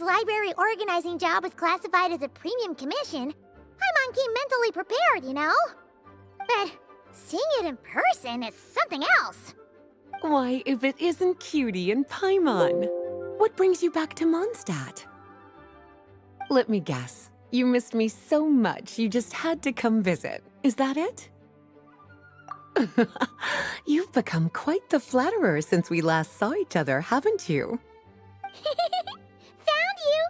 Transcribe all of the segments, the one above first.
library organizing job was classified as a premium commission, Paimon came mentally prepared, you know? But seeing it in person is something else. Why, if it isn't Cutie and Paimon? What brings you back to Mondstadt? Let me guess. You missed me so much you just had to come visit. Is that it? You've become quite the flatterer since we last saw each other, haven't you? Found you!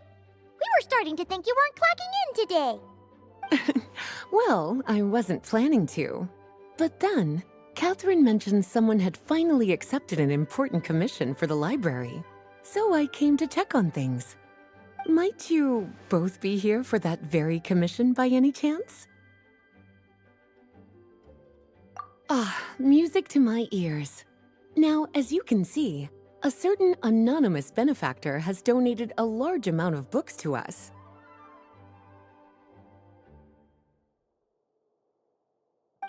We were starting to think you weren't clocking in today. Well, I wasn't planning to. But then, Catherine mentioned someone had finally accepted an important commission for the library. So I came to check on things. Might you both be here for that very commission by any chance? Ah, music to my ears. Now, as you can see, a certain anonymous benefactor has donated a large amount of books to us.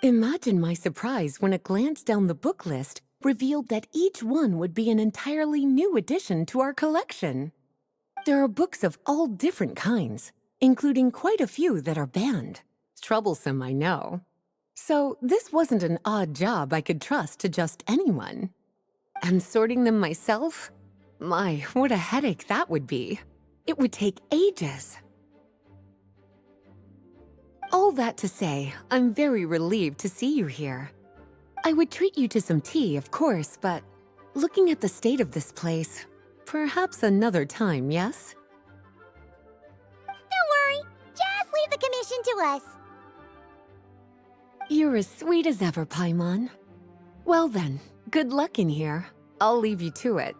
Imagine my surprise when a glance down the book list revealed that each one would be an entirely new addition to our collection. There are books of all different kinds, including quite a few that are banned. Troublesome, I know. So this wasn't an odd job I could trust to just anyone. And sorting them myself? My, what a headache that would be. It would take ages. All that to say, I'm very relieved to see you here. I would treat you to some tea, of course, but looking at the state of this place, perhaps another time, yes? Don't worry, just leave the commission to us. You're as sweet as ever, Paimon. Well then, good luck in here. I'll leave you to it.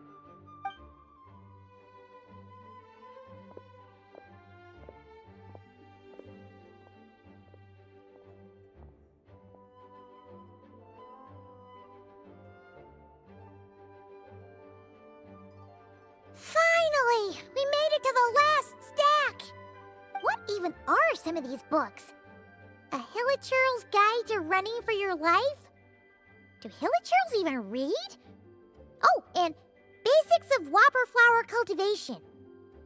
Finally! We made it to the last stack! What even are some of these books? A Hilichurl's Guide to Running for Your Life? Do Hilichurls even read? Oh, and Basics of Whopper Flower Cultivation.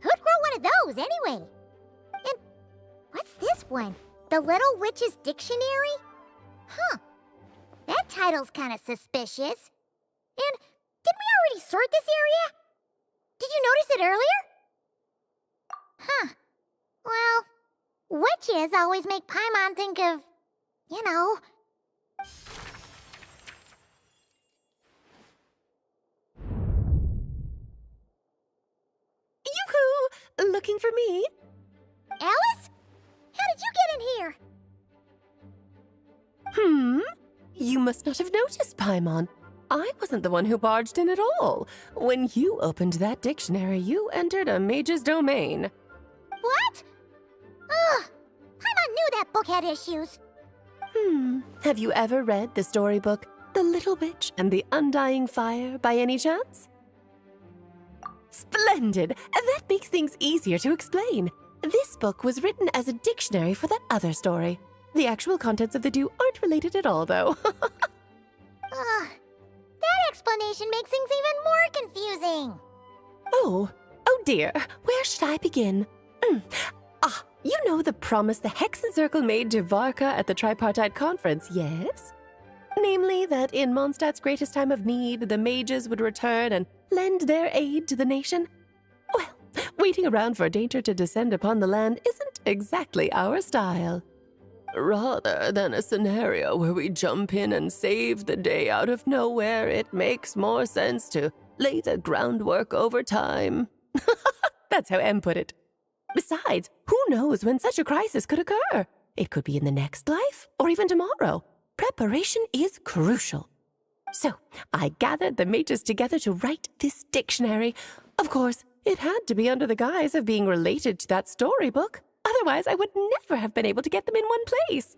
Who'd grow one of those, anyway? And what's this one? The Little Witch's Dictionary? Huh. That title's kind of suspicious. And didn't we already sort this area? Did you notice it earlier? Huh. Well, witches always make Paimon think of, you know... Yoo-hoo! Looking for me? Alice? How did you get in here? You must not have noticed, Paimon. I wasn't the one who barged in at all. When you opened that dictionary, you entered a mage's domain. What? Ugh! Paimon knew that book had issues. Have you ever read the storybook, The Little Witch and the Undying Fire, by any chance? Splendid! That makes things easier to explain. This book was written as a dictionary for that other story. The actual contents of the two aren't related at all, though. That explanation makes things even more confusing. Oh dear. Where should I begin? You know the promise the Hexen Circle made to Varka at the Tripartite Conference, yes? Namely, that in Mondstadt's greatest time of need, the mages would return and lend their aid to the nation? Well, waiting around for danger to descend upon the land isn't exactly our style. Rather than a scenario where we jump in and save the day out of nowhere, it makes more sense to lay the groundwork over time. That's how Em put it. Besides, who knows when such a crisis could occur? It could be in the next life, or even tomorrow. Preparation is crucial. So, I gathered the mages together to write this dictionary. Of course, it had to be under the guise of being related to that storybook. Otherwise, I would never have been able to get them in one place.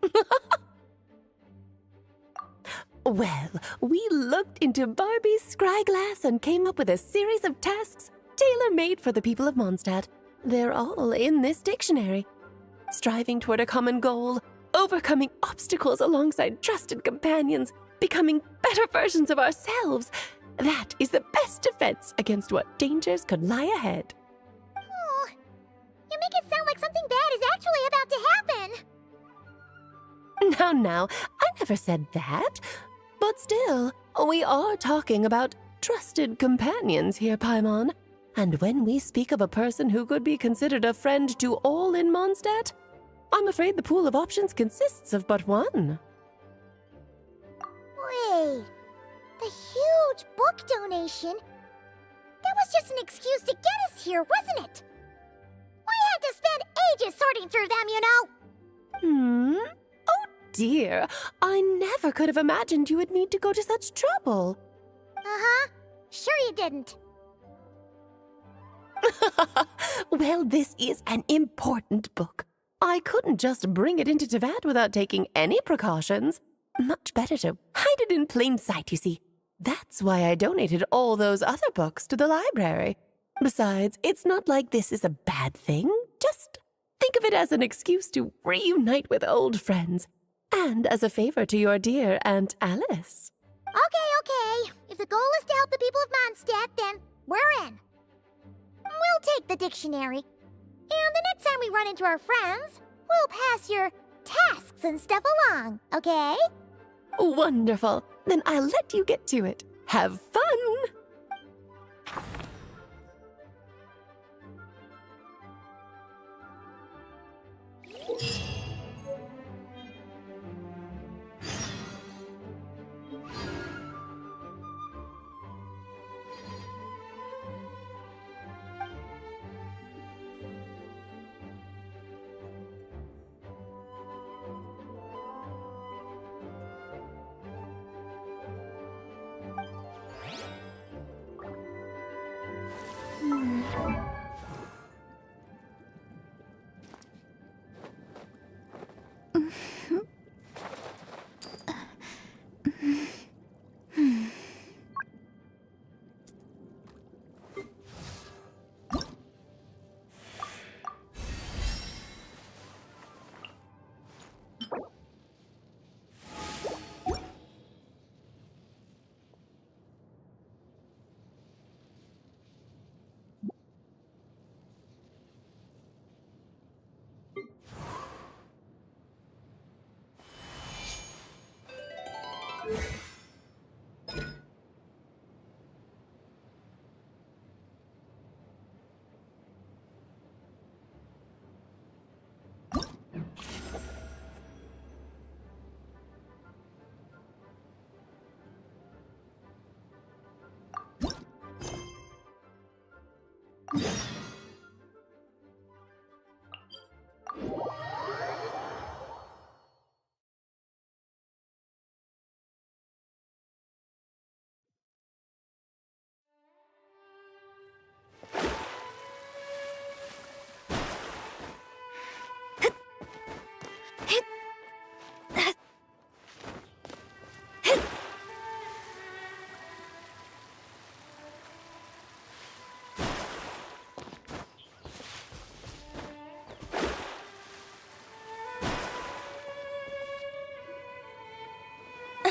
Well, we looked into Barbie's scryglass and came up with a series of tasks tailor-made for the people of Mondstadt. They're all in this dictionary. Striving toward a common goal, overcoming obstacles alongside trusted companions, becoming better versions of ourselves. That is the best defense against what dangers could lie ahead. Oh, like something bad is actually about to happen. Now, I never said that. But still, we are talking about trusted companions here, Paimon. And when we speak of a person who could be considered a friend to all in Mondstadt, I'm afraid the pool of options consists of but one. Wait, the huge book donation? That was just an excuse to get us here, wasn't it? We had to spend ages sorting through them, you know. Oh dear, I never could have imagined you would need to go to such trouble. Uh-huh. Sure you didn't. Well, this is an important book. I couldn't just bring it into Teyvat without taking any precautions. Much better to hide it in plain sight, you see. That's why I donated all those other books to the library. Besides, it's not like this is a bad thing. Just think of it as an excuse to reunite with old friends. And as a favor to your dear Aunt Alice. Okay. If the goal is to help the people of Mondstadt, then we're in. We'll take the dictionary. And the next time we run into our friends, we'll pass your tasks and stuff along, okay? Wonderful. Then I'll let you get to it. Have fun!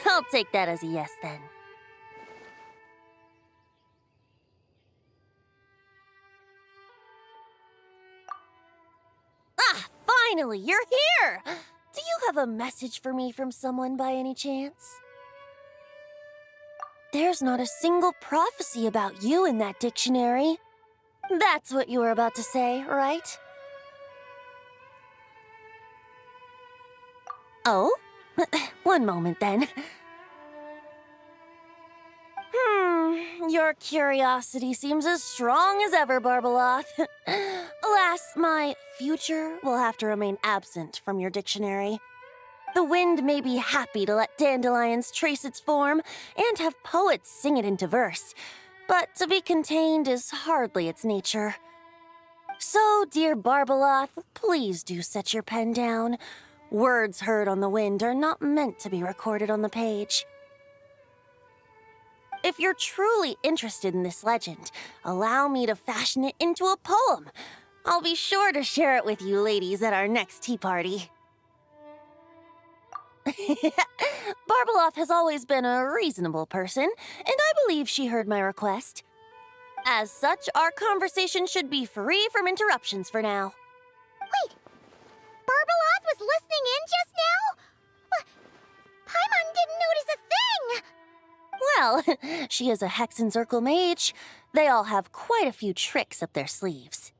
I'll take that as a yes, then. Ah, finally, you're here! Do you have a message for me from someone by any chance? There's not a single prophecy about you in that dictionary. That's what you were about to say, right? Oh? One moment, then. Your curiosity seems as strong as ever, Barbeloth. Alas, my future will have to remain absent from your dictionary. The wind may be happy to let dandelions trace its form and have poets sing it into verse, but to be contained is hardly its nature. So, dear Barbeloth, please do set your pen down. Words heard on the wind are not meant to be recorded on the page. If you're truly interested in this legend, allow me to fashion it into a poem. I'll be sure to share it with you ladies at our next tea party. Barbeloth has always been a reasonable person, and I believe she heard my request. As such, our conversation should be free from interruptions for now. Well, she is a Hexenzirkel mage. They all have quite a few tricks up their sleeves.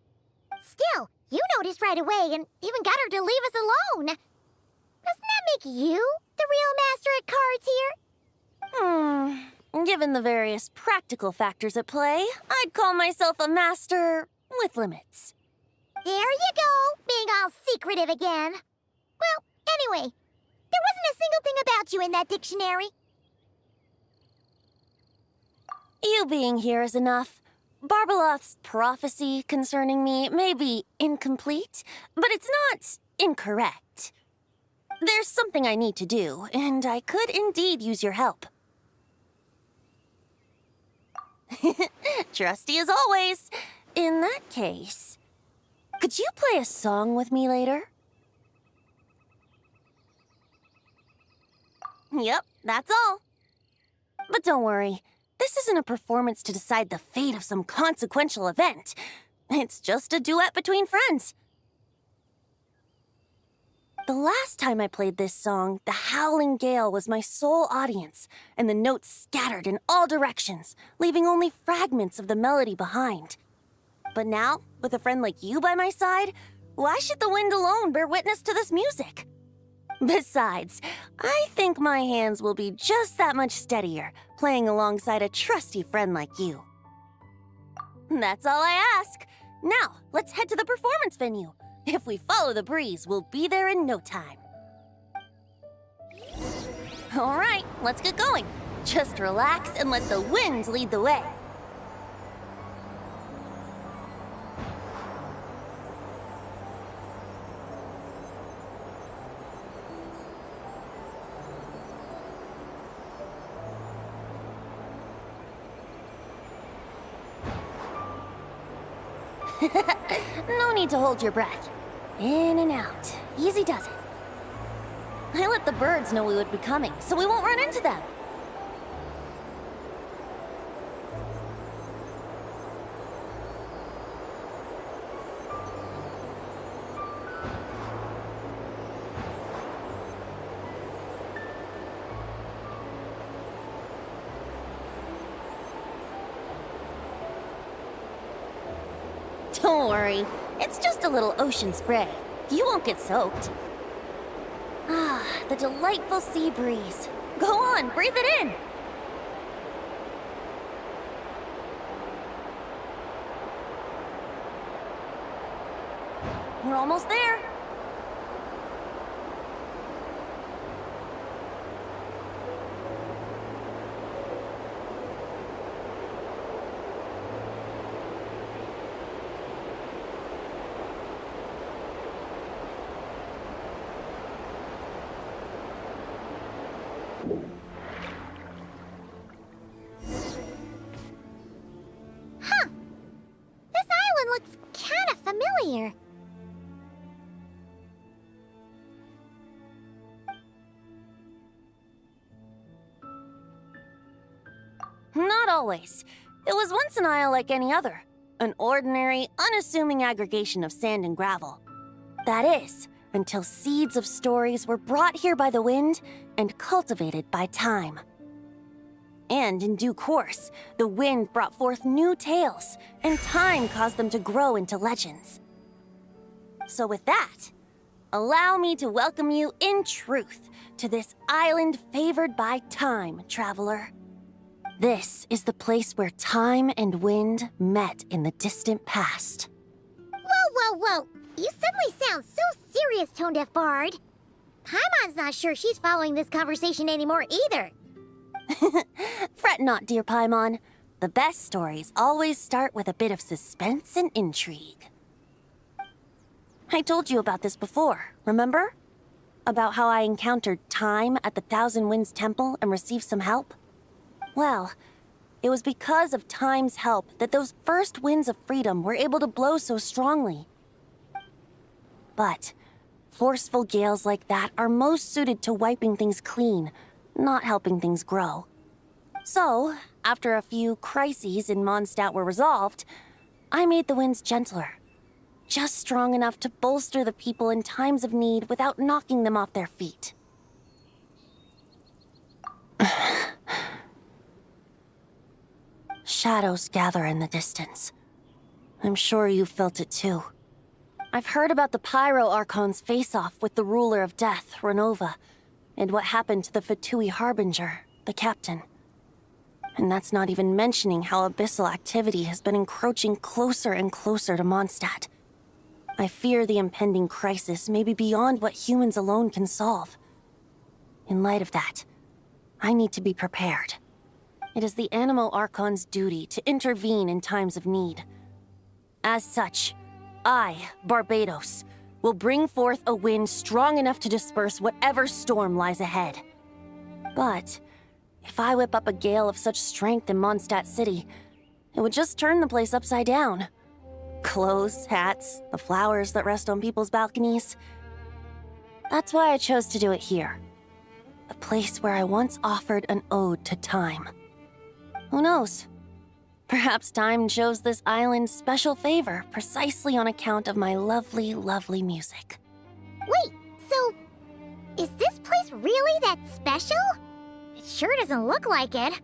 Still, you noticed right away and even got her to leave us alone. Doesn't that make you the real master at cards here? Given the various practical factors at play, I'd call myself a master with limits. There you go, being all secretive again. Well, anyway, there wasn't a single thing about you in that dictionary. You being here is enough. Barbeloth's prophecy concerning me may be incomplete, but it's not incorrect. There's something I need to do, and I could indeed use your help. Trusty as always. In that case, could you play a song with me later? Yep, that's all. But don't worry, this isn't a performance to decide the fate of some consequential event. It's just a duet between friends. The last time I played this song, the howling gale was my sole audience, and the notes scattered in all directions, leaving only fragments of the melody behind. But now, with a friend like you by my side, why should the wind alone bear witness to this music? Besides, I think my hands will be just that much steadier, playing alongside a trusty friend like you. That's all I ask. Now, let's head to the performance venue. If we follow the breeze, we'll be there in no time. All right, let's get going. Just relax and let the wind lead the way. No need to hold your breath. In and out. Easy does it. I let the birds know we would be coming, so we won't run into them. Don't worry, it's just a little ocean spray. You won't get soaked. Ah, the delightful sea breeze. Go on, breathe it in. We're almost there. This island looks kind of familiar. Not always. It was once an isle like any other. An ordinary, unassuming aggregation of sand and gravel. That is, until seeds of stories were brought here by the wind and cultivated by time. And in due course, the wind brought forth new tales, and time caused them to grow into legends. So with that, allow me to welcome you in truth to this island favored by time, traveler. This is the place where time and wind met in the distant past. Whoa. You suddenly sound so serious, Tone Deaf Bard. Paimon's not sure she's following this conversation anymore either. Fret not, dear Paimon. The best stories always start with a bit of suspense and intrigue. I told you about this before, remember? About how I encountered time at the Thousand Winds Temple and received some help? Well, it was because of time's help that those first winds of freedom were able to blow so strongly. But forceful gales like that are most suited to wiping things clean, not helping things grow. So, after a few crises in Mondstadt were resolved, I made the winds gentler. Just strong enough to bolster the people in times of need without knocking them off their feet. Shadows gather in the distance. I'm sure you felt it too. I've heard about the Pyro Archon's face-off with the ruler of death, Renova, and what happened to the Fatui Harbinger, the captain. And that's not even mentioning how abyssal activity has been encroaching closer and closer to Mondstadt. I fear the impending crisis may be beyond what humans alone can solve. In light of that, I need to be prepared. It is the Animo Archon's duty to intervene in times of need. As such, I, Barbados, will bring forth a wind strong enough to disperse whatever storm lies ahead. But if I whip up a gale of such strength in Mondstadt City, it would just turn the place upside down. Clothes, hats, the flowers that rest on people's balconies. That's why I chose to do it here. A place where I once offered an ode to time. Who knows? Perhaps time shows this island special favor precisely on account of my lovely, lovely music. Wait, so is this place really that special? It sure doesn't look like it.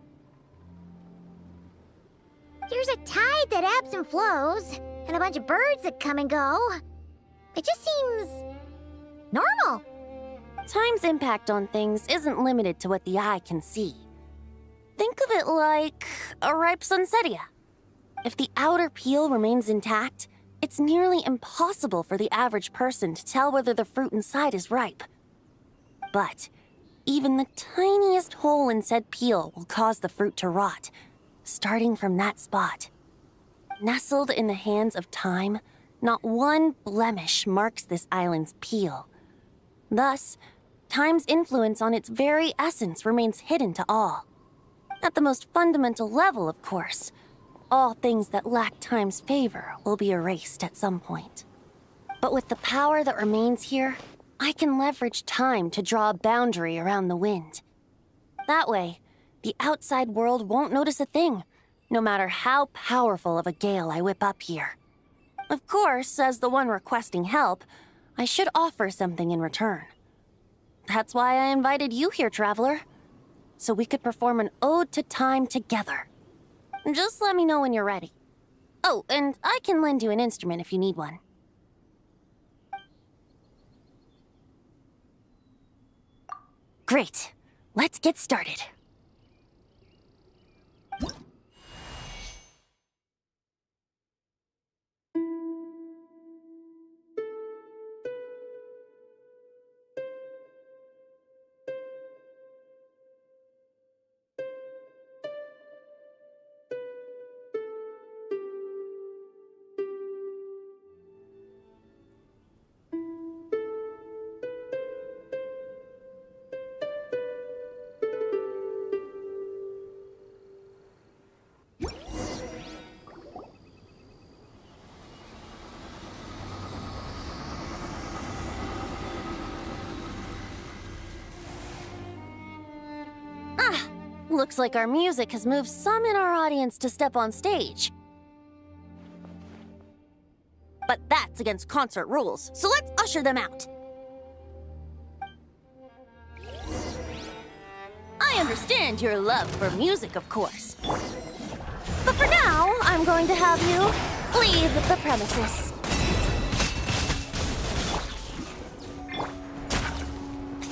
There's a tide that ebbs and flows, and a bunch of birds that come and go. It just seems normal. Time's impact on things isn't limited to what the eye can see. Think of it like a ripe sunsetia. If the outer peel remains intact, it's nearly impossible for the average person to tell whether the fruit inside is ripe. But even the tiniest hole in said peel will cause the fruit to rot, starting from that spot. Nestled in the hands of time, not one blemish marks this island's peel. Thus, time's influence on its very essence remains hidden to all. At the most fundamental level, of course, all things that lack time's favor will be erased at some point. But with the power that remains here, I can leverage time to draw a boundary around the wind. That way, the outside world won't notice a thing, no matter how powerful of a gale I whip up here. Of course, as the one requesting help, I should offer something in return. That's why I invited you here, traveler. So we could perform an ode to time together. Just let me know when you're ready. Oh, and I can lend you an instrument if you need one. Great. Let's get started. Looks like our music has moved some in our audience to step on stage. But that's against concert rules, so let's usher them out. I understand your love for music, of course. But for now, I'm going to have you leave the premises.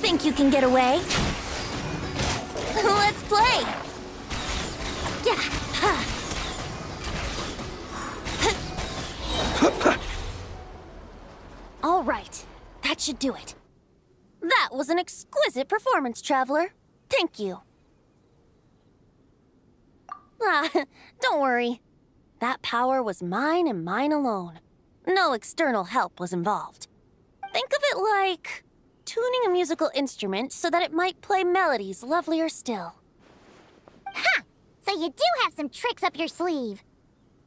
Think you can get away? Let's play! Yeah! All right, that should do it. That was an exquisite performance, traveler. Thank you. Don't worry. That power was mine and mine alone. No external help was involved. Think of it like tuning a musical instrument so that it might play melodies lovelier still. Ha! So you do have some tricks up your sleeve.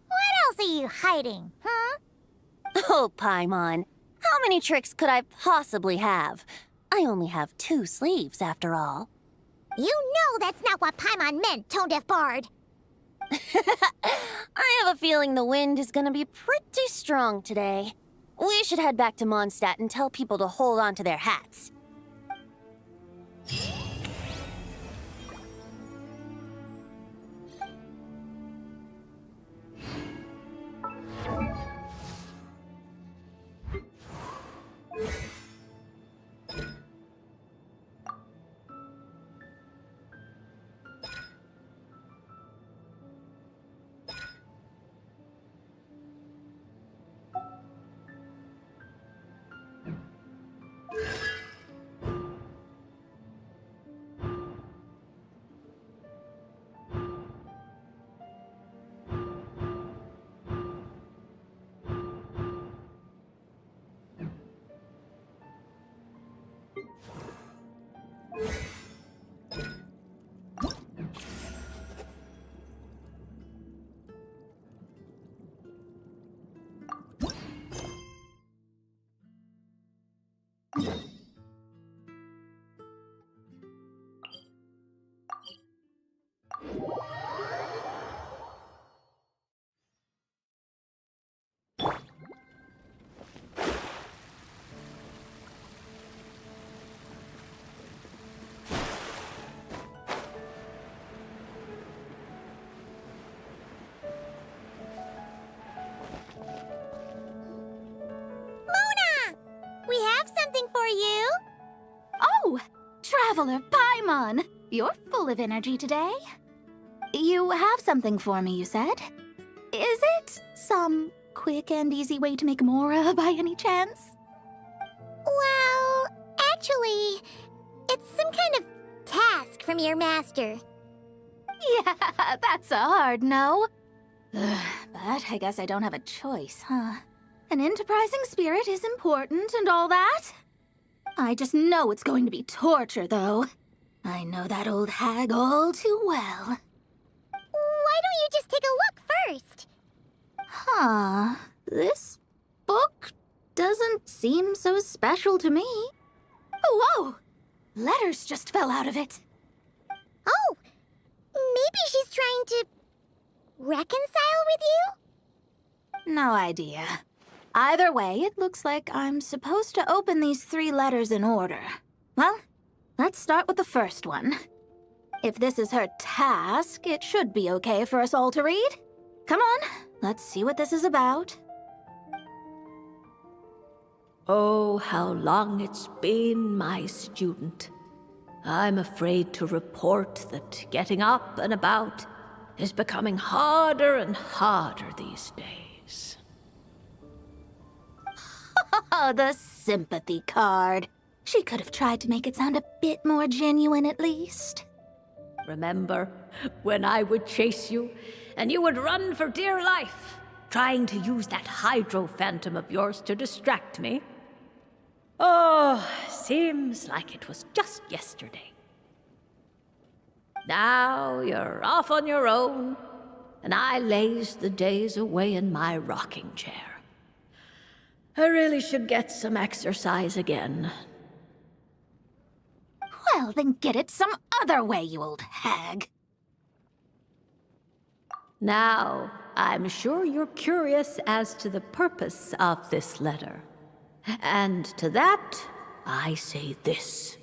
What else are you hiding, huh? Oh, Paimon. How many tricks could I possibly have? I only have 2 sleeves, after all. You know that's not what Paimon meant, Tone-Deaf Bard. I have a feeling the wind is gonna be pretty strong today. We should head back to Mondstadt and tell people to hold on to their hats. We have something for you. Oh, Traveler Paimon! You're full of energy today. You have something for me, you said? Is it some quick and easy way to make Mora by any chance? Well, actually, it's some kind of task from your master. Yeah, that's a hard no. But I guess I don't have a choice, huh? An enterprising spirit is important and all that. I just know it's going to be torture, though. I know that old hag all too well. Why don't you just take a look first? Huh. This book doesn't seem so special to me. Oh, whoa! Letters just fell out of it. Oh, maybe she's trying to reconcile with you? No idea. Either way, it looks like I'm supposed to open these 3 letters in order. Well, let's start with the first one. If this is her task, it should be okay for us all to read. Come on, let's see what this is about. Oh, how long it's been, my student. I'm afraid to report that getting up and about is becoming harder and harder these days. Oh, the sympathy card. She could have tried to make it sound a bit more genuine at least. Remember when I would chase you and you would run for dear life, trying to use that hydro phantom of yours to distract me? Oh, seems like it was just yesterday. Now you're off on your own, and I laze the days away in my rocking chair. I really should get some exercise again. Well, then get it some other way, you old hag. Now, I'm sure you're curious as to the purpose of this letter. And to that, I say this.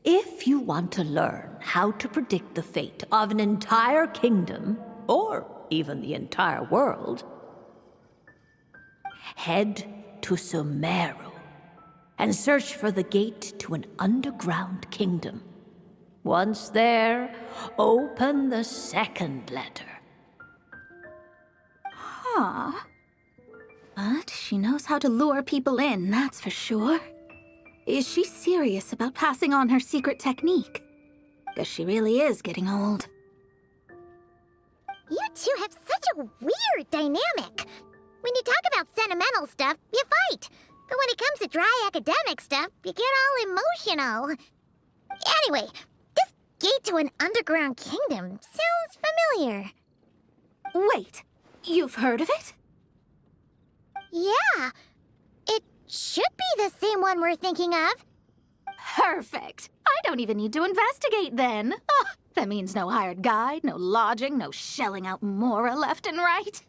If you want to learn how to predict the fate of an entire kingdom, or even the entire world, head to Sumeru and search for the gate to an underground kingdom. Once there, open the second letter. Huh. But she knows how to lure people in, that's for sure. Is she serious about passing on her secret technique? Guess she really is getting old. You two have such a weird dynamic. When you talk about sentimental stuff, you fight. But when it comes to dry academic stuff, you get all emotional. Anyway, this gate to an underground kingdom sounds familiar. Wait, you've heard of it? Yeah, it should be the same one we're thinking of. Perfect. I don't even need to investigate then. Oh, that means no hired guide, no lodging, no shelling out Mora left and right.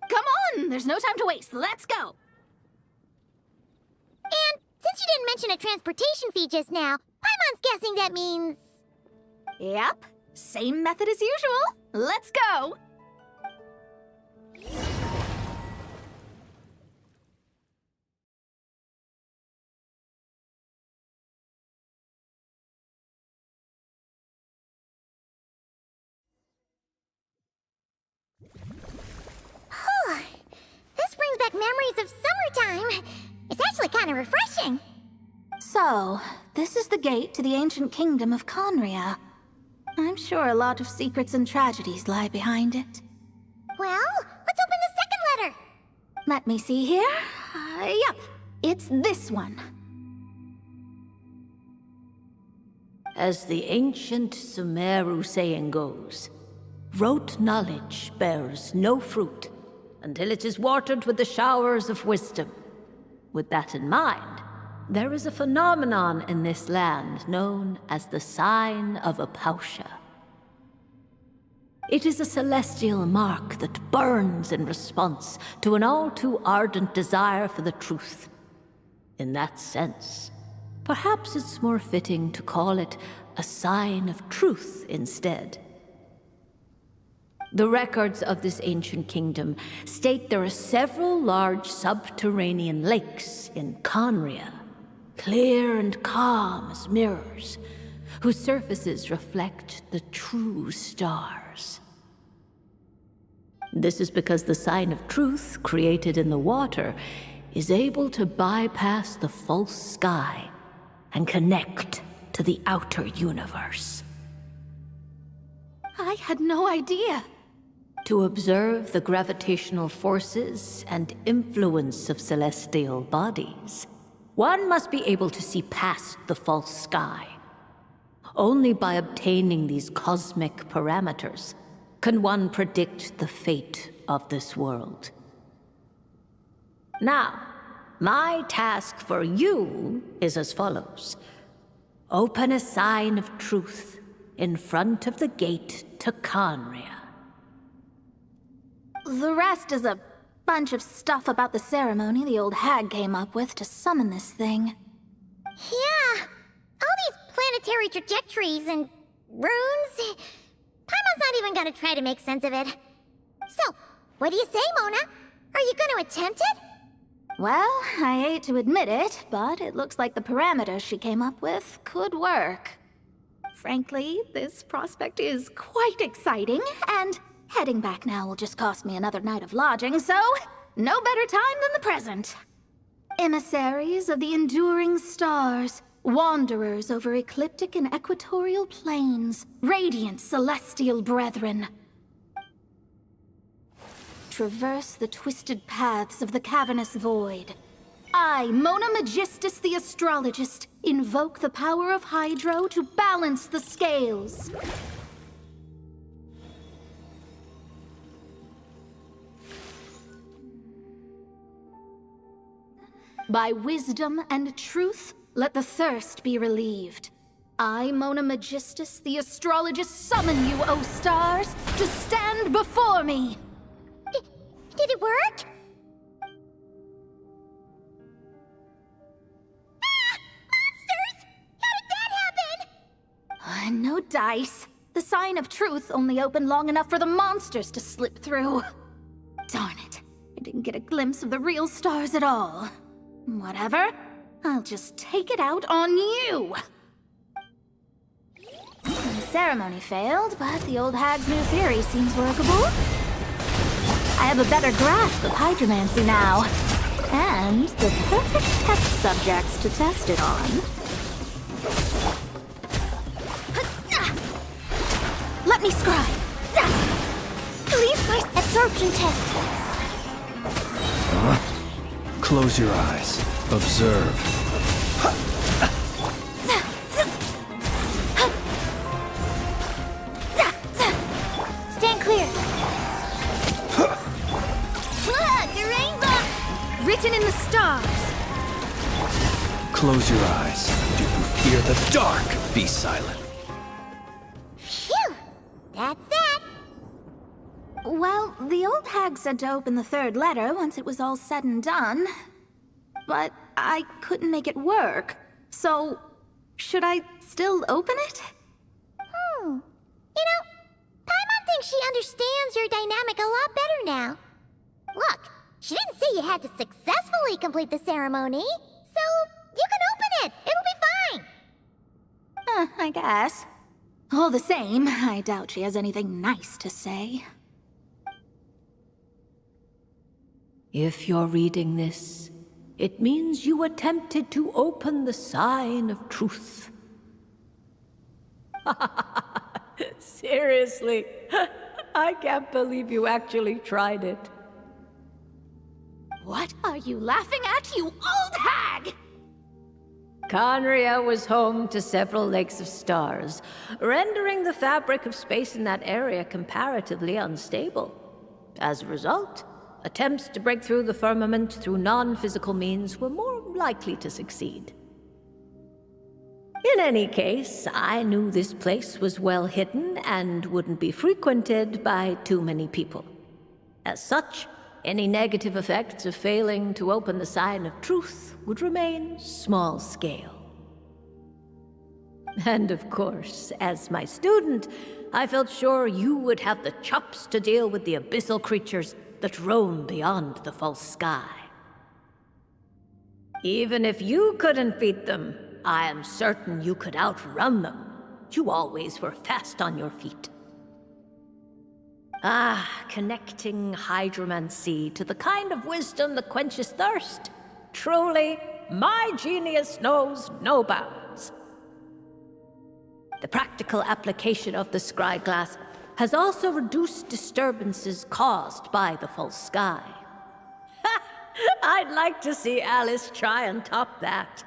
Come on, there's no time to waste. Let's go. And since you didn't mention a transportation fee just now, Paimon's guessing that means... Yep, same method as usual. Let's go. This brings back memories of summertime. It's actually kind of refreshing. So, this is the gate to the ancient kingdom of Conria. I'm sure a lot of secrets and tragedies lie behind it. Well, let's open the second letter. Let me see here. Yep, it's this one. As the ancient Sumeru saying goes, rote knowledge bears no fruit until it is watered with the showers of wisdom. With that in mind, there is a phenomenon in this land known as the Sign of Apausha. It is a celestial mark that burns in response to an all too ardent desire for the truth. In that sense, perhaps it's more fitting to call it a sign of truth instead. The records of this ancient kingdom state there are several large subterranean lakes in Conria, clear and calm as mirrors, whose surfaces reflect the true stars. This is because the sign of truth created in the water is able to bypass the false sky and connect to the outer universe. I had no idea. To observe the gravitational forces and influence of celestial bodies, one must be able to see past the false sky. Only by obtaining these cosmic parameters can one predict the fate of this world. Now, my task for you is as follows. Open a sign of truth in front of the gate to Conria. The rest is a bunch of stuff about the ceremony the old hag came up with to summon this thing. Yeah, all these planetary trajectories and runes. Paimon's not even gonna try to make sense of it. So, what do you say, Mona? Are you gonna attempt it? Well, I hate to admit it, but it looks like the parameters she came up with could work. Frankly, this prospect is quite exciting, and heading back now will just cost me another night of lodging, so no better time than the present. Emissaries of the enduring stars, wanderers over ecliptic and equatorial plains, radiant celestial brethren. Traverse the twisted paths of the cavernous void. I, Mona Magistus the Astrologist, invoke the power of Hydro to balance the scales. By wisdom and truth, let the thirst be relieved. I, Mona Magistus, the Astrologist, summon you, O stars, to stand before me! Did it work? Ah! Monsters! How did that happen? No dice. The sign of truth only opened long enough for the monsters to slip through. Darn it. I didn't get a glimpse of the real stars at all. Whatever. I'll just take it out on you! The ceremony failed, but the old hag's new theory seems workable. I have a better grasp of hydromancy now. And the perfect test subjects to test it on. Let me scribe. Leave my absorption test. Close your eyes. Observe. Stand clear. Look, a rainbow! Written in the stars. Close your eyes. Do you fear the dark? Be silent. Phew! That's that. Well, the old hag said to open the third letter once it was all said and done. But I couldn't make it work. So, should I still open it? You know, Paimon thinks she understands your dynamic a lot better now. Look, she didn't say you had to successfully complete the ceremony, so you can open it. It'll be fine. I guess. All the same, I doubt she has anything nice to say. If you're reading this, it means you attempted to open the sign of truth. Seriously, I can't believe you actually tried it. What are you laughing at, you old hag? Conria was home to several lakes of stars, rendering the fabric of space in that area comparatively unstable. As a result, attempts to break through the firmament through non-physical means were more likely to succeed. In any case, I knew this place was well hidden and wouldn't be frequented by too many people. As such, any negative effects of failing to open the sign of truth would remain small scale. And of course, as my student, I felt sure you would have the chops to deal with the abyssal creatures that roam beyond the false sky. Even if you couldn't beat them, I am certain you could outrun them. You always were fast on your feet. Ah, connecting hydromancy to the kind of wisdom that quenches thirst. Truly, my genius knows no bounds. The practical application of the scryglass has also reduced disturbances caused by the false sky. I'd like to see Alice try and top that.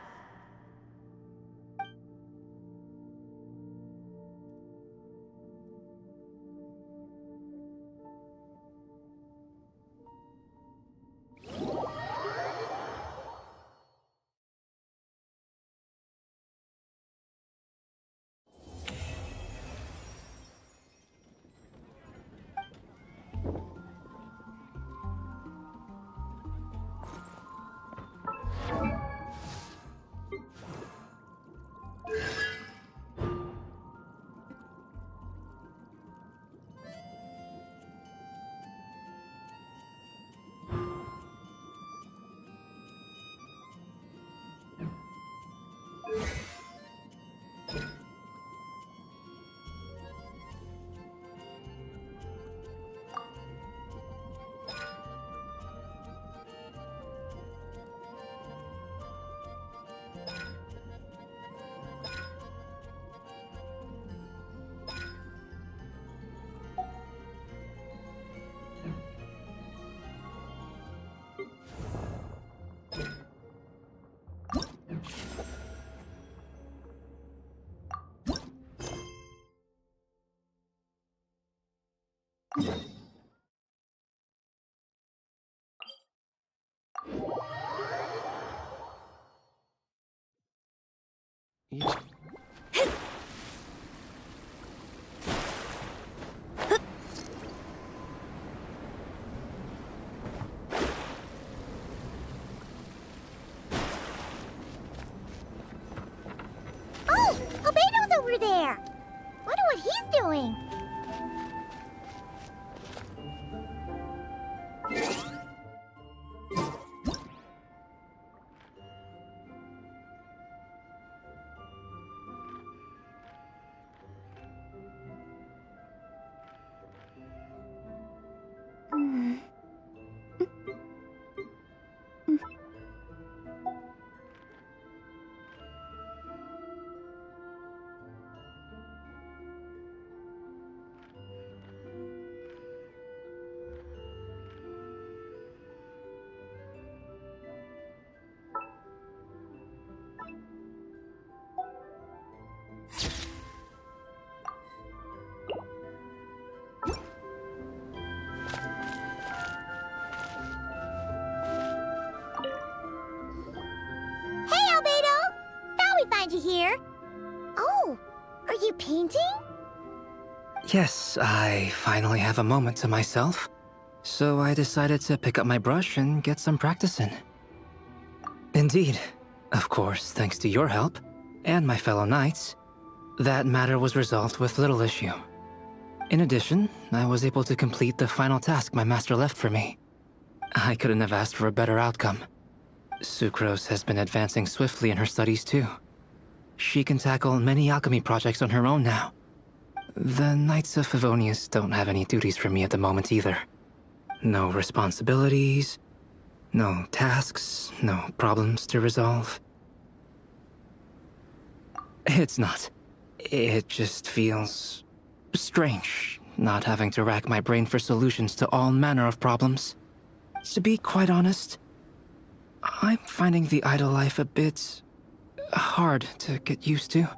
Oh, Albedo's over there. Wonder what he's doing. Hey, Albedo! Thought we'd find you here. Oh, are you painting? Yes, I finally have a moment to myself. So I decided to pick up my brush and get some practice in. Indeed. Of course, thanks to your help, and my fellow knights, that matter was resolved with little issue. In addition, I was able to complete the final task my master left for me. I couldn't have asked for a better outcome. Sucrose has been advancing swiftly in her studies too. She can tackle many alchemy projects on her own now. The Knights of Favonius don't have any duties for me at the moment either. No responsibilities, no tasks, no problems to resolve. It's not. It just feels strange, not having to rack my brain for solutions to all manner of problems. To be quite honest, I'm finding the idle life a bit hard to get used to.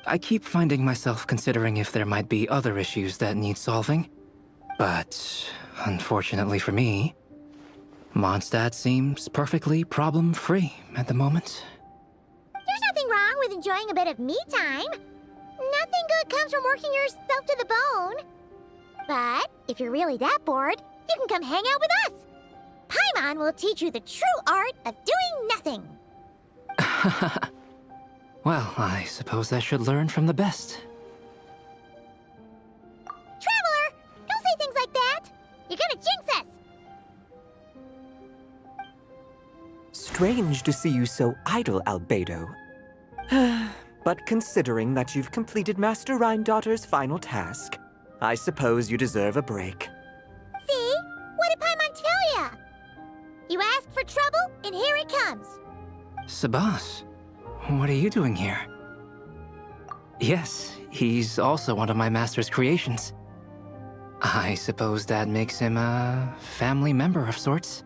I keep finding myself considering if there might be other issues that need solving. But, unfortunately for me, Mondstadt seems perfectly problem-free at the moment. There's nothing wrong with with enjoying a bit of me time. Nothing good comes from working yourself to the bone. But if you're really that bored, you can come hang out with us. Paimon will teach you the true art of doing nothing. Well, I suppose I should learn from the best. Traveler, don't say things like that. You're gonna jinx us. Strange to see you so idle, Albedo. But considering that you've completed Master Rhindaughter's final task, I suppose you deserve a break. See? What did Paimon tell ya? You asked for trouble, and here it comes. Sabas, what are you doing here? Yes, he's also one of my master's creations. I suppose that makes him a family member of sorts.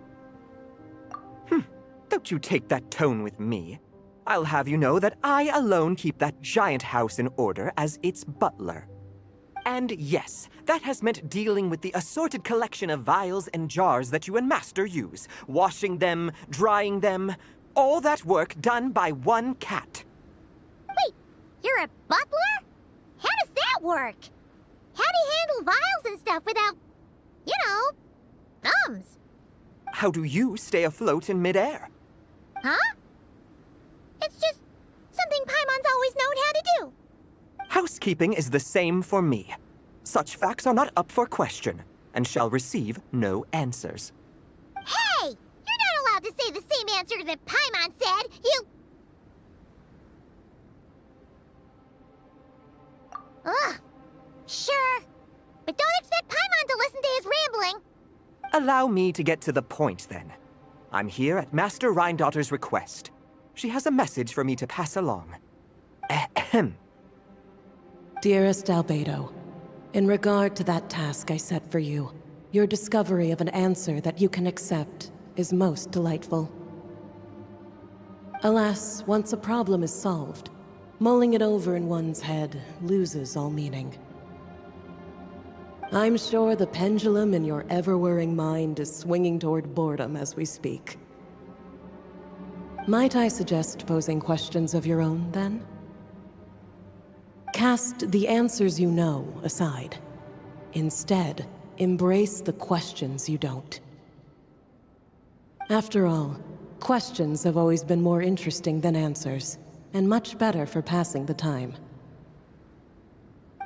Don't you take that tone with me. I'll have you know that I alone keep that giant house in order as its butler. And yes, that has meant dealing with the assorted collection of vials and jars that you and Master use, washing them, drying them, all that work done by one cat. Wait, you're a butler? How does that work? How do you handle vials and stuff without, you know, thumbs? How do you stay afloat in midair? Huh? It's just something Paimon's always known how to do. Housekeeping is the same for me. Such facts are not up for question, and shall receive no answers. Hey! You're not allowed to say the same answer that Paimon said! Ugh. Sure. But don't expect Paimon to listen to his rambling. Allow me to get to the point, then. I'm here at Master Rhindaughter's request. She has a message for me to pass along. Ahem. Dearest Albedo, in regard to that task I set for you, your discovery of an answer that you can accept is most delightful. Alas, once a problem is solved, mulling it over in one's head loses all meaning. I'm sure the pendulum in your ever-whirring mind is swinging toward boredom as we speak. Might I suggest posing questions of your own, then? Cast the answers you know aside. Instead, embrace the questions you don't. After all, questions have always been more interesting than answers, and much better for passing the time.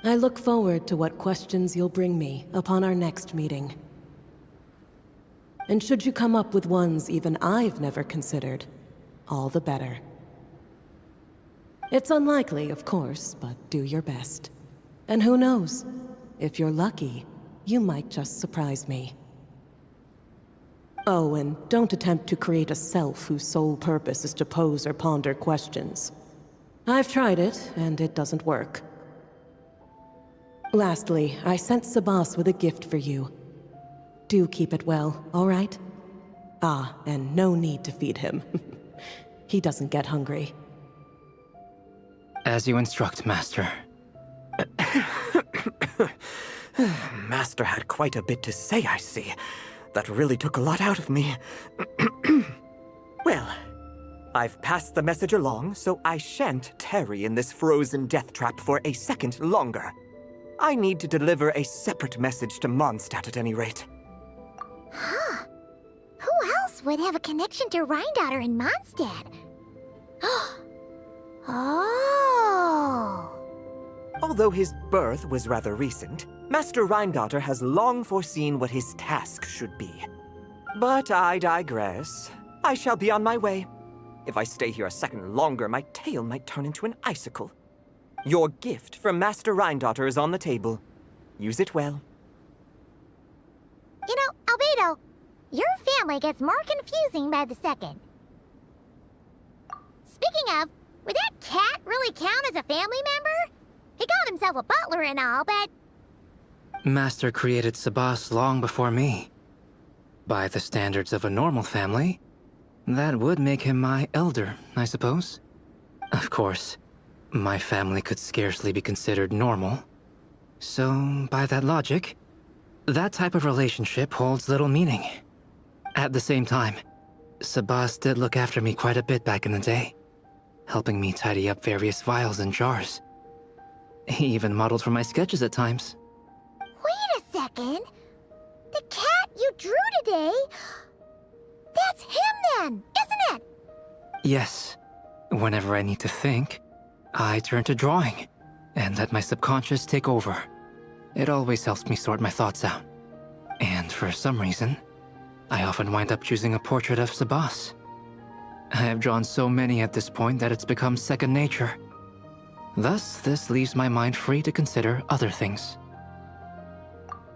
I look forward to what questions you'll bring me upon our next meeting. And should you come up with ones even I've never considered, all the better. It's unlikely, of course, but do your best. And who knows? If you're lucky, you might just surprise me. Oh, and don't attempt to create a self whose sole purpose is to pose or ponder questions. I've tried it, and it doesn't work. Lastly, I sent Sabas with a gift for you. Do keep it well, all right? Ah, and no need to feed him. He doesn't get hungry. As you instruct, Master. Master had quite a bit to say, I see. That really took a lot out of me. Well, I've passed the message along, so I shan't tarry in this frozen death trap for a second longer. I need to deliver a separate message to Mondstadt at any rate. Huh. Who else would have a connection to Rhindaughter and Mondstadt? Oh. Although his birth was rather recent, Master Rhindaughter has long foreseen what his task should be. But I digress. I shall be on my way. If I stay here a second longer, my tail might turn into an icicle. Your gift from Master Rhindaughter is on the table. Use it well. You know, Albedo, your family gets more confusing by the second. Speaking of, would that cat really count as a family member? He called himself a butler and all, but... Master created Sabas long before me. By the standards of a normal family, that would make him my elder, I suppose. Of course, my family could scarcely be considered normal. So, by that logic, that type of relationship holds little meaning. At the same time, Sabas did look after me quite a bit back in the day. helping me tidy up various vials and jars. He even modeled for my sketches at times. Wait a second. The cat you drew today? That's him then, isn't it? Yes. Whenever I need to think, I turn to drawing and let my subconscious take over. It always helps me sort my thoughts out. And for some reason, I often wind up choosing a portrait of Sabas. I have drawn so many at this point that it's become second nature. Thus, this leaves my mind free to consider other things.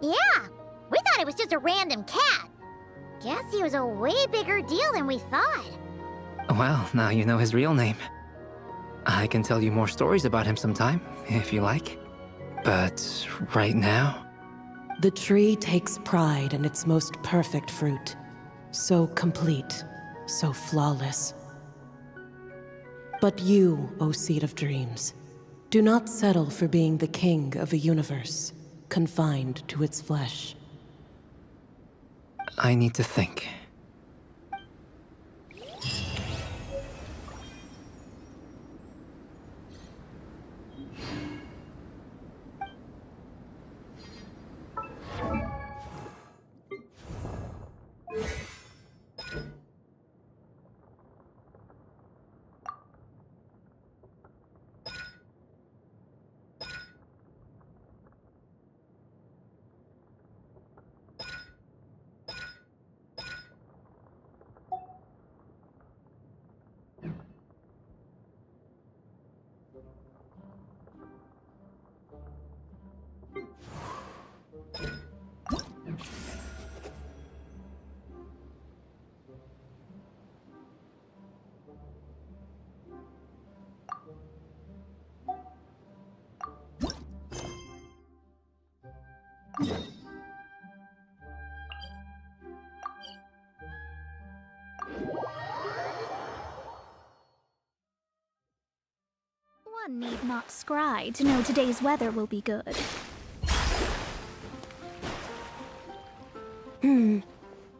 Yeah, we thought it was just a random cat. Guess he was a way bigger deal than we thought. Well, now you know his real name. I can tell you more stories about him sometime, if you like. But right now... The tree takes pride in its most perfect fruit. So complete, so flawless. But you, O Seed of Dreams, do not settle for being the king of a universe, confined to its flesh. I need to think. One need not scry to know today's weather will be good.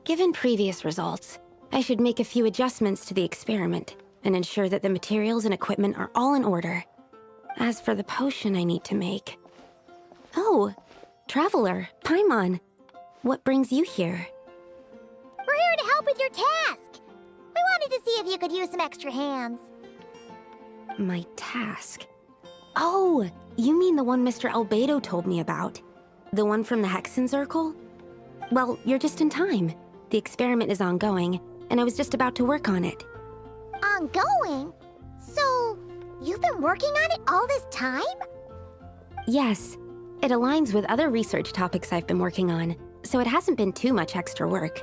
Given previous results, I should make a few adjustments to the experiment and ensure that the materials and equipment are all in order. As for the potion I need to make... Oh, Traveler, Paimon, what brings you here? We're here to help with your task. We wanted to see if you could use some extra hands. My task? Oh, you mean the one Mr. Albedo told me about? The one from the Hexen Circle? Well, you're just in time. The experiment is ongoing, and I was just about to work on it. Ongoing? So, you've been working on it all this time? Yes. It aligns with other research topics I've been working on, so it hasn't been too much extra work.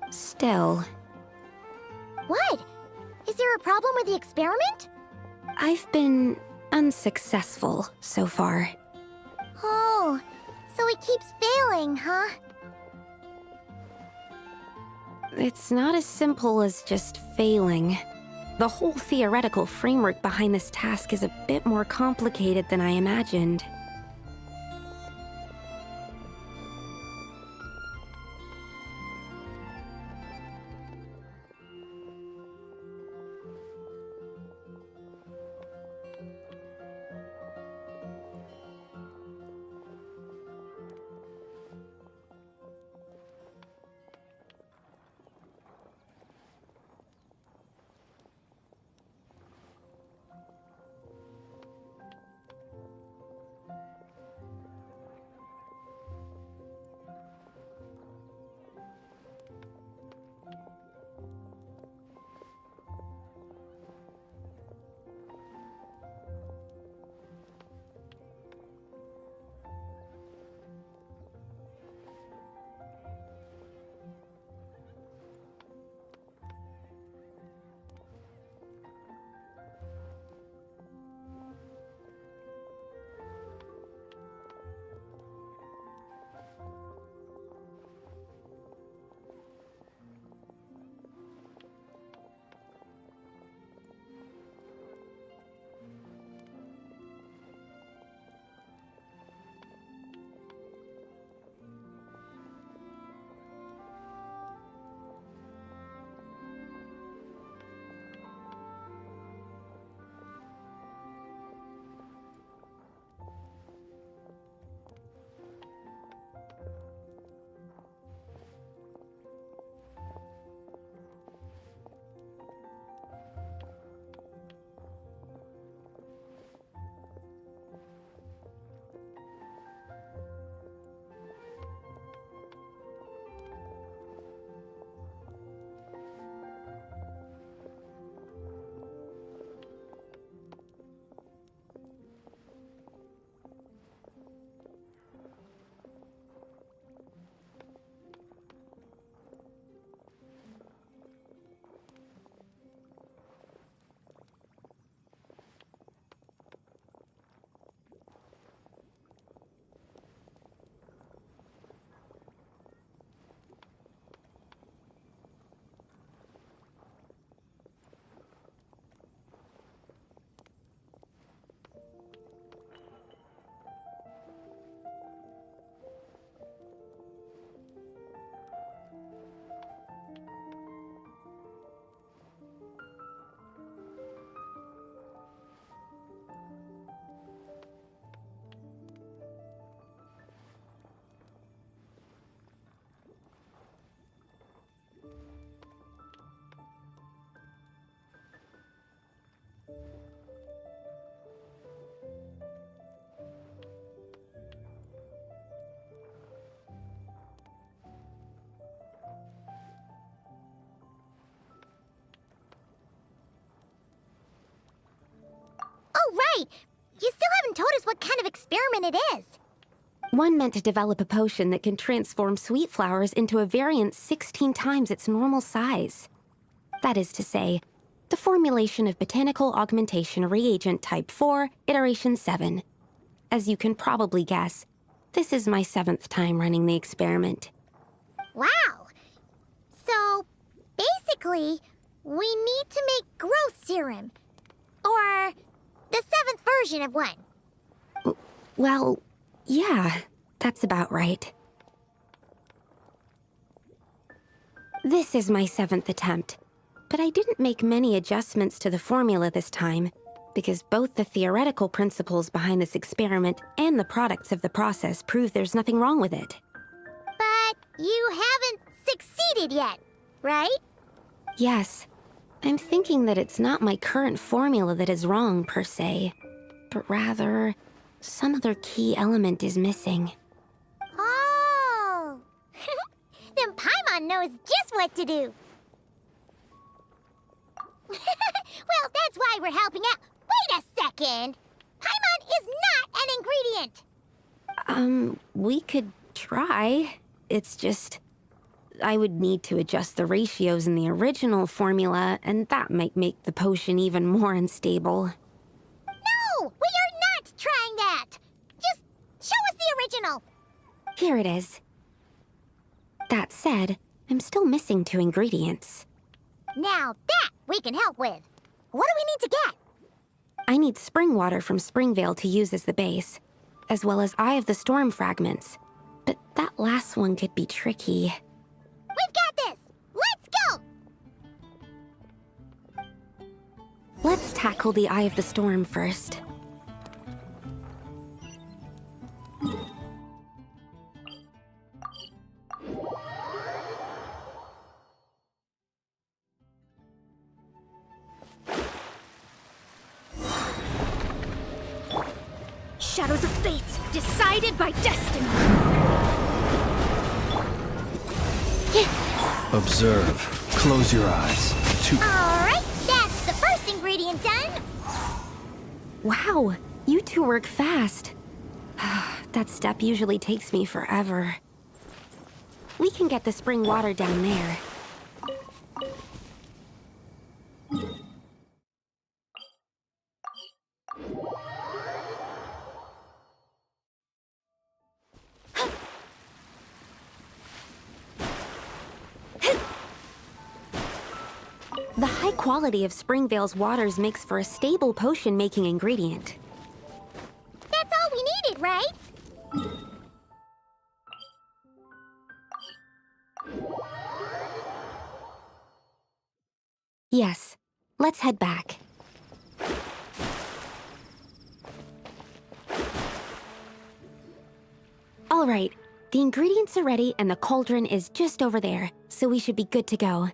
Still... What? Is there a problem with the experiment? I've been unsuccessful so far. Oh, so it keeps failing, huh? It's not as simple as just failing. The whole theoretical framework behind this task is a bit more complicated than I imagined. kind of experiment it is. One meant to develop a potion that can transform sweet flowers into a variant 16 times its normal size. That is to say, the formulation of botanical augmentation reagent type 4, iteration 7. As you can probably guess, this is my 7th time running the experiment. Wow. So, basically, we need to make growth serum. Or the 7th version of one. Well, yeah, that's about right. This is my 7th attempt, but I didn't make many adjustments to the formula this time, because both the theoretical principles behind this experiment and the products of the process prove there's nothing wrong with it. But you haven't succeeded yet, right? Yes, I'm thinking that it's not my current formula that is wrong, per se, but rather, some other key element is missing. Oh! Then Paimon knows just what to do. Well, that's why we're helping out. Wait a second! Paimon is not an ingredient! We could try. It's just, I would need to adjust the ratios in the original formula, and that might make the potion even more unstable. No! We are not trying that! Just show us the original! Here it is. That said, I'm still missing 2 ingredients. Now that we can help with. What do we need to get? I need spring water from Springvale to use as the base, as well as Eye of the Storm fragments. But that last one could be tricky. We've got this! Let's go! Let's tackle the Eye of the Storm first. Shadows of fate, decided by destiny. Observe. Close your eyes. Alright, that's the first ingredient done. Wow, you 2 work fast. That step usually takes me forever. We can get the spring water down there. The high quality of Springvale's waters makes for a stable potion-making ingredient. That's all we needed, right? Yes, let's head back. All right, the ingredients are ready and the cauldron is just over there, so we should be good to go.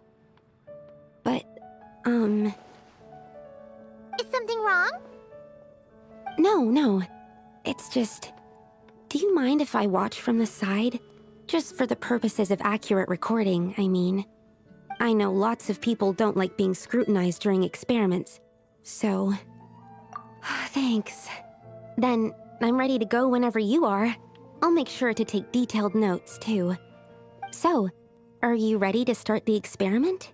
But, Is something wrong? No. It's just... Do you mind if I watch from the side? Just for the purposes of accurate recording, I mean. I know lots of people don't like being scrutinized during experiments, so... Thanks. Then, I'm ready to go whenever you are. I'll make sure to take detailed notes, too. So, are you ready to start the experiment?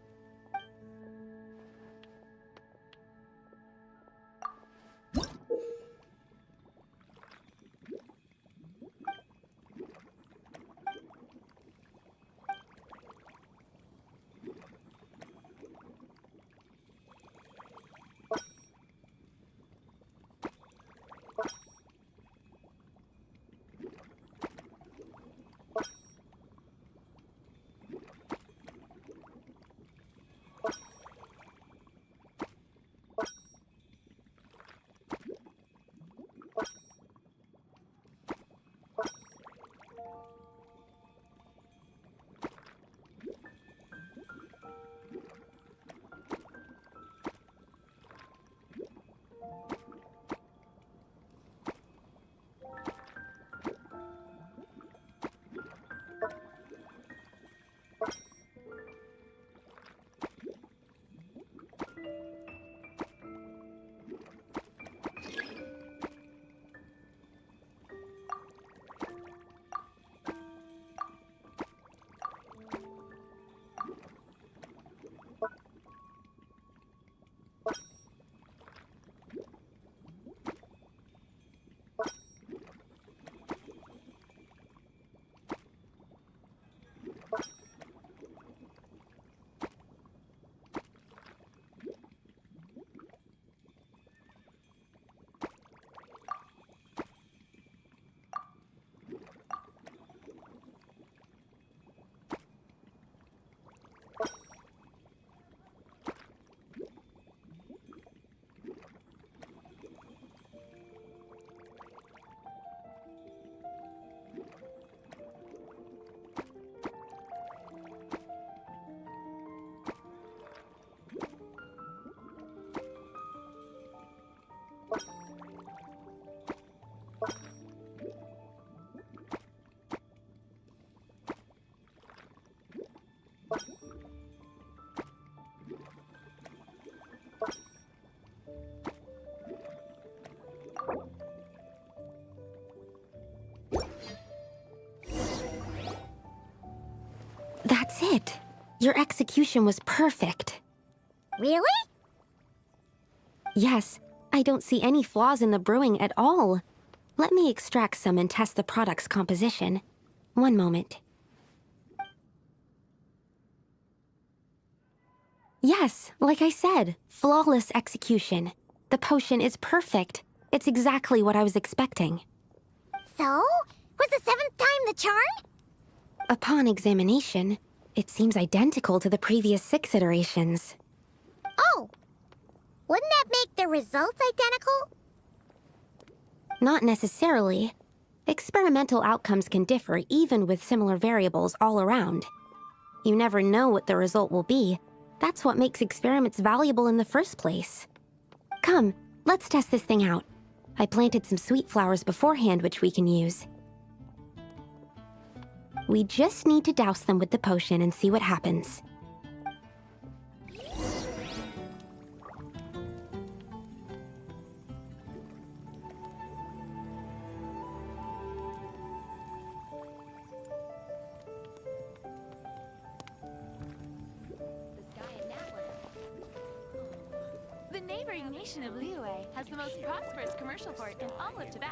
it. Your execution was perfect. Really? Yes, I don't see any flaws in the brewing at all. Let me extract some and test the product's composition. One moment. Yes, like I said, flawless execution. The potion is perfect. It's exactly what I was expecting. So? Was the 7th time the charm? Upon examination, it seems identical to the previous 6 iterations. Oh! Wouldn't that make the results identical? Not necessarily. Experimental outcomes can differ even with similar variables all around. You never know what the result will be. That's what makes experiments valuable in the first place. Come, let's test this thing out. I planted some sweet flowers beforehand which we can use. We just need to douse them with the potion and see what happens. The neighboring nation of Liyue has the most prosperous commercial port in all of Tibet.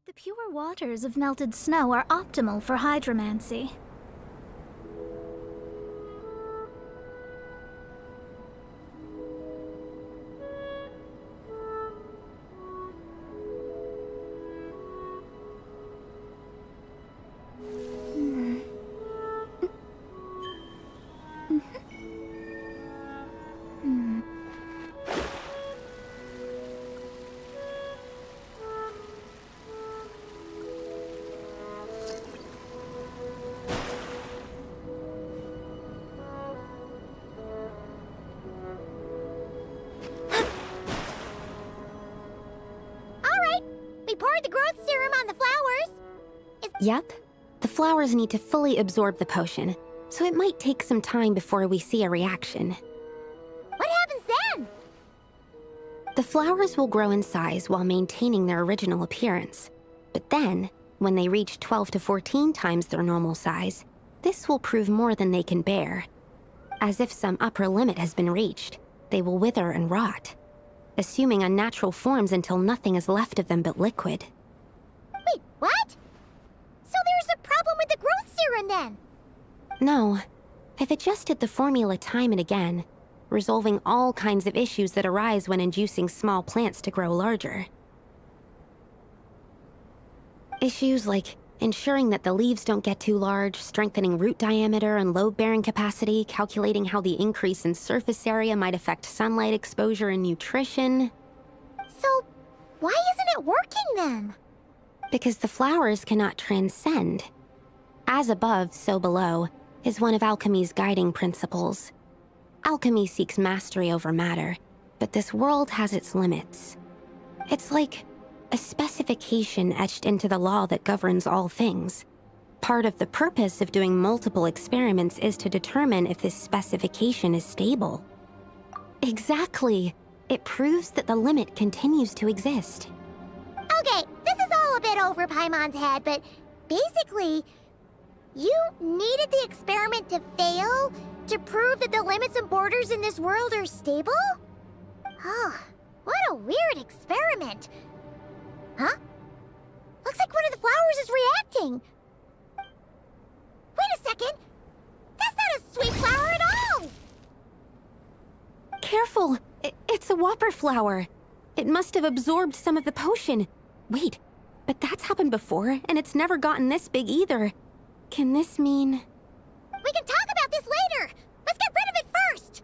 The pure waters of melted snow are optimal for hydromancy. We poured the growth serum on the flowers. Yep. The flowers need to fully absorb the potion, so it might take some time before we see a reaction. What happens then? The flowers will grow in size while maintaining their original appearance. But then, when they reach 12 to 14 times their normal size, this will prove more than they can bear. As if some upper limit has been reached, they will wither and rot, assuming unnatural forms until nothing is left of them but liquid. Wait, what? So there's a problem with the growth serum then? No, I've adjusted the formula time and again, resolving all kinds of issues that arise when inducing small plants to grow larger. Issues like ensuring that the leaves don't get too large, strengthening root diameter and load-bearing capacity, calculating how the increase in surface area might affect sunlight exposure and nutrition. So, why isn't it working then? Because the flowers cannot transcend. As above, so below, is one of alchemy's guiding principles. Alchemy seeks mastery over matter, but this world has its limits. It's like a specification etched into the law that governs all things. Part of the purpose of doing multiple experiments is to determine if this specification is stable. Exactly. It proves that the limit continues to exist. Okay, this is all a bit over Paimon's head, but basically, you needed the experiment to fail to prove that the limits and borders in this world are stable? Oh, what a weird experiment. Huh? Looks like one of the flowers is reacting. Wait a second. That's not a sweet flower at all. Careful! It's a whopper flower. It must have absorbed some of the potion. Wait, but that's happened before, and it's never gotten this big either. Can this mean... We can talk about this later. Let's get rid of it first.